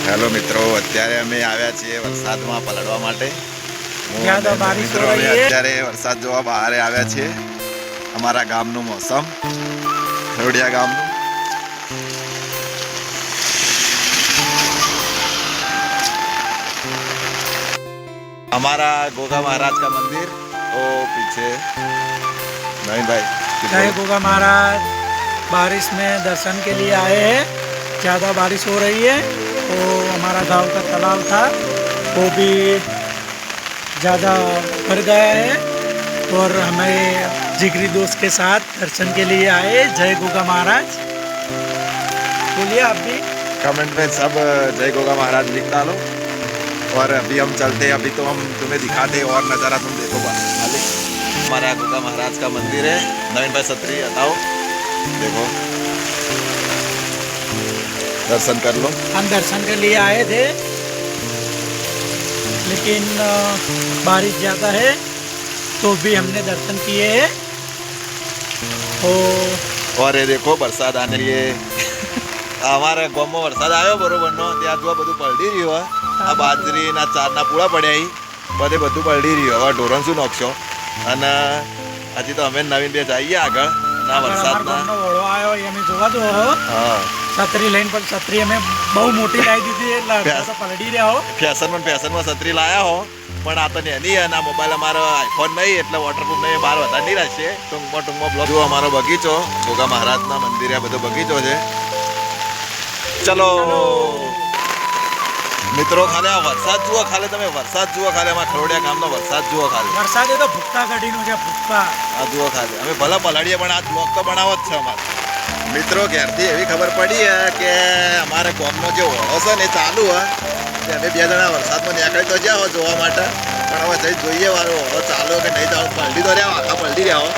Hello મિત્રો, અત્યારે અમે આવ્યા છીએ વરસાદમાં પલળવા માટે. મિત્રો અમે અત્યારે વરસાદ જોવા બહાર આવ્યા છીએ. અમારા ગામનું મોસમ, ખરોડિયા ગામનું. हमारा गोगा महाराज का मंदिर वो पीछे नहीं भाई। जय गोगा महाराज। बारिश में दर्शन के लिए आए हैं। ज़्यादा बारिश हो रही है तो हमारा गांव का तालाब था वो भी ज़्यादा भर गया है और हमें जिगरी दोस्त के साथ दर्शन के लिए आए। जय गोगा महाराज बोलिए आप भी कमेंट में सब जय गोगा महाराज लिख डालो। और अभी हम चलते हैं, अभी तो हम तुम्हें दिखाते और नज़ारा तुम देखो मालिक। हमारा गोगा महाराज का मंदिर है। नवीन भाई छतरी हटाओ, देखो दर्शन कर लो। हम दर्शन के लिए आए थे लेकिन बारिश ज़्यादा है तो भी हमने दर्शन किए हैं। और ये देखो बरसात आने लिए અમારે ગામમાં વરસાદ આવ્યો બરોબરનો, ત્યાં જો બધું પલળી રહ્યું હોય. આ બાજરીના ચારના પૂળા પડ્યા બધે બધું પલળી રહ્યું. હવે ઢોરણ શું નાખશો? અને હજી તો અમે નવીન બે જઈએ આગળ. ના વરસાદના ઓળો આવ્યો એ અમે જોવા દો. હા, છત્રી લઈને પણ છત્રી અમે બહુ મોટી લાવી દીધી એટલે પલળી રહ્યા હો. ફેશનમાં છત્રી લાયા હો, પણ આ તો એની અને આ મોબાઈલ અમારો આઈફોન નહીં એટલે વોટરપ્રૂફ નહીં, બહાર વધારે નહીં રહેશે. ટૂંકમાં બ્લોગ જો અમારો બગીચો ગોગા મહારાજના મંદિરે આ બધો બગીચો છે. ચલો મિત્રો, ખાલી આ વરસાદ જુઓ, ખાલી તમે વરસાદ જુઓ, ખાલી અમારા ખરોડિયા ગામનો વરસાદ જુઓ. ખાલી વરસાદ એ તો ભૂક્કા ગાડીનું છે, ભૂક્કા. આ જુઓ ખાલી. અમે ભલે પલાડીએ પણ આ બ્લોગ તો બનાવો જ છે અમારે. મિત્રો ઘેરથી એવી ખબર પડી કે અમારે ગામનો જે ઓળો છે ને એ ચાલુ હોય. અમે બે જણા વરસાદમાં નીકળી તો જ્યાં જોવા માટે, પણ હવે જઈ જોઈએ વારો ઓળો ચાલો કે નહીં ચાલો. પલટી તો રહ્યા, આખા પલટી રહ્યા હો.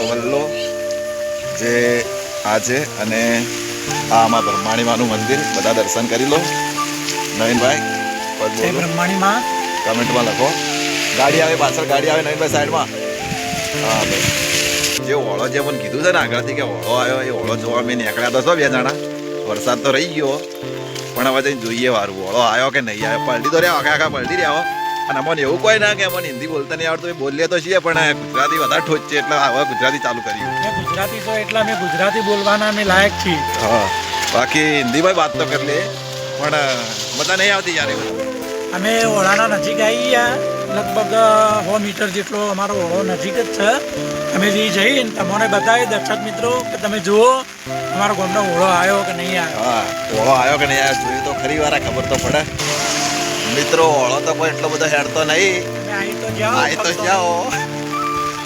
વલ્લો જે આ છે અને આ અમારા બ્રહ્માણીમાનું મંદિર. બધા દર્શન કરી લો. નવીનભાઈ બ્રહ્માણીમાં કમેન્ટમાં લખો. ગાડી આવે પાછળ, ગાડી આવે નવીનભાઈ સાઈડમાં. હા ભાઈ, જે ઓળો જે મને કીધું છે ને આગળથી કે ઓળો આવ્યો, એ ઓળો જોવા મેં નીકળ્યા તો છો બે જણા. વરસાદ તો રહી ગયો પણ હવે જઈને જોઈએ વારું ઓળો આવ્યો કે નહીં આવ્યો. પલટી તો રહ્યા, આખા પલટી રહ્યા. અને અમને એવું કોઈ ના કે અમને હિન્દી બોલતા નહીં આવડતું, બોલીએ તો છીએ પણ ગુજરાતી વધારે ઠોચ છે એટલે હવે ગુજરાતી ચાલુ કર્યું. ગુજરાતી તો એટલે અમે ગુજરાતી બોલવાના અમે લાયક છીએ. હા, બાકી હિન્દીમાં વાત તો કરી લે પણ મજા નહીં આવતી યાર. અમે ઓળાના નજીક આવી ગયા, લગભગ 100 મીટર જેટલો અમારો ઓળો નજીક જ છે. અમે જે જઈને તમને બતાવી દર્શક મિત્રો કે તમે જુઓ અમારો ગામનો ઓળો આવ્યો કે નહીં આવ્યો. હા, ઓળો આવ્યો કે નહીં આવ્યો જોઈએ તો ખરી વાર ખબર તો પડે. મિત્રો ઓળો તો કોઈ એટલો બધો હેડતો નહીં. અહીં તો જાઓ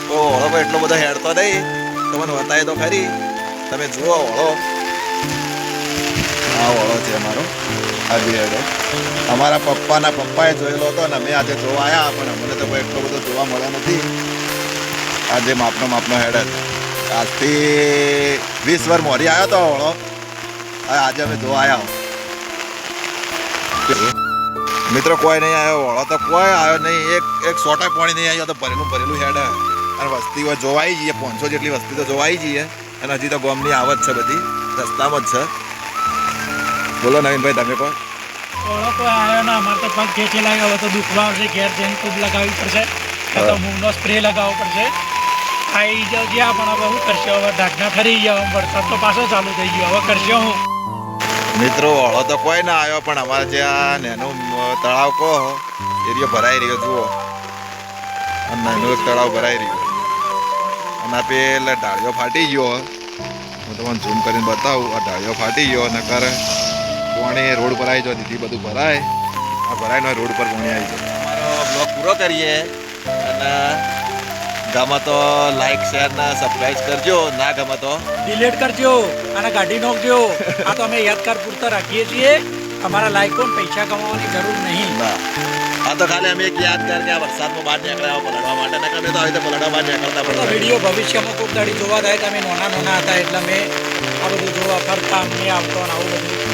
તો ઓળો કોઈ એટલો બધો હેડતો નહીં. તમને બતાવે તો ખરી. તમે જુઓ ઓળો. આ ઓળો છે અમારો. આ હેડો અમારા પપ્પાએ જોયેલો હતો ને અમે આજે જોવા આવ્યા, પણ અમને તો કોઈ એટલો બધો જોવા મળ્યો નથી. આજે માપનો હેડ જ. આજથી 20 વાર મોરી આવ્યો હતો ઓળો. આજે અમે જોવા આવ્યા. મિત્રો કોઈ નહીં આવ્યો ઓળો તો કોઈ આવ્યો નહીં. એક સોટા પાણી નહીં આવ્યો તો ભરેલું હેડ. અને વસ્તી હોય જોવાઈ જઈએ, 500 જેટલી વસ્તી તો જોવાઈ જઈએ. અને હજી તો ગામની આવત છે, બધી રસ્તામાં જ છે. બોલો નવીનભાઈ તમે કહો. ઓળો કોઈ આવ્યો ના, અમારે તો પગ ખેંચી લાગ્યો. હવે તો દુખવા આવશે, ઘેર જઈને ખૂબ લગાવવી પડશે, તો મૂંગનો સ્પ્રે લગાવવો પડશે. આવી જાવ જ્યાં પણ હવે શું કરશે? હવે ઢાંકણા ખરી ગયા, વરસાદ તો પાછો ચાલુ થઈ ગયો, હવે કરશે હું. મિત્રો ઓળો તો કોઈ ના આવ્યો, પણ અમારે જ્યાં નેનું તળાવ કહો એરિયો ભરાઈ રહ્યો જુઓ. અને નાનું એક તળાવ ભરાઈ રહ્યું અને પેલા ઢાળીઓ ફાટી ગયો. હું તમને ઝૂમ કરીને બતાવું. આ ઢાળીઓ ફાટી ગયો અને કરે પાણી રોડ પર આવી જાય. દીધી બધું ભરાય, આ ભરાય રોડ પર પાણી આવી જાય. અમારો બ્લોગ પૂરો કરીએ અને ગમે તો લાઈક શેર ને સબસ્ક્રાઇબ કરજો, ના ગમે તો ડિલીટ કરજો અને કાઢી નાખજો. આ તો અમે યાદગાર પૂરતા રાખીએ છીએ. અમારા લાઈકો પૈસા કમાવાની જરૂર નહીં. ના, આ તો ખાલી અમે એક યાદગાર કે આ વરસાદમાં બહાર નીકળ્યા પલડવા માટે. ને અમે તો આવી રીતે પલડવા બહાર નીકળતા પણ વિડીયો ભવિષ્યમાં કોઈ દાડી જોવા થાય કે અમે નાના હતા એટલે અમે આ બધું જોવા ફરતા અમને આવતો અને આવું બધું.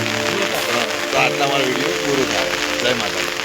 તો આટલા મારો વિડીયો પૂરું થાય. જય માતા.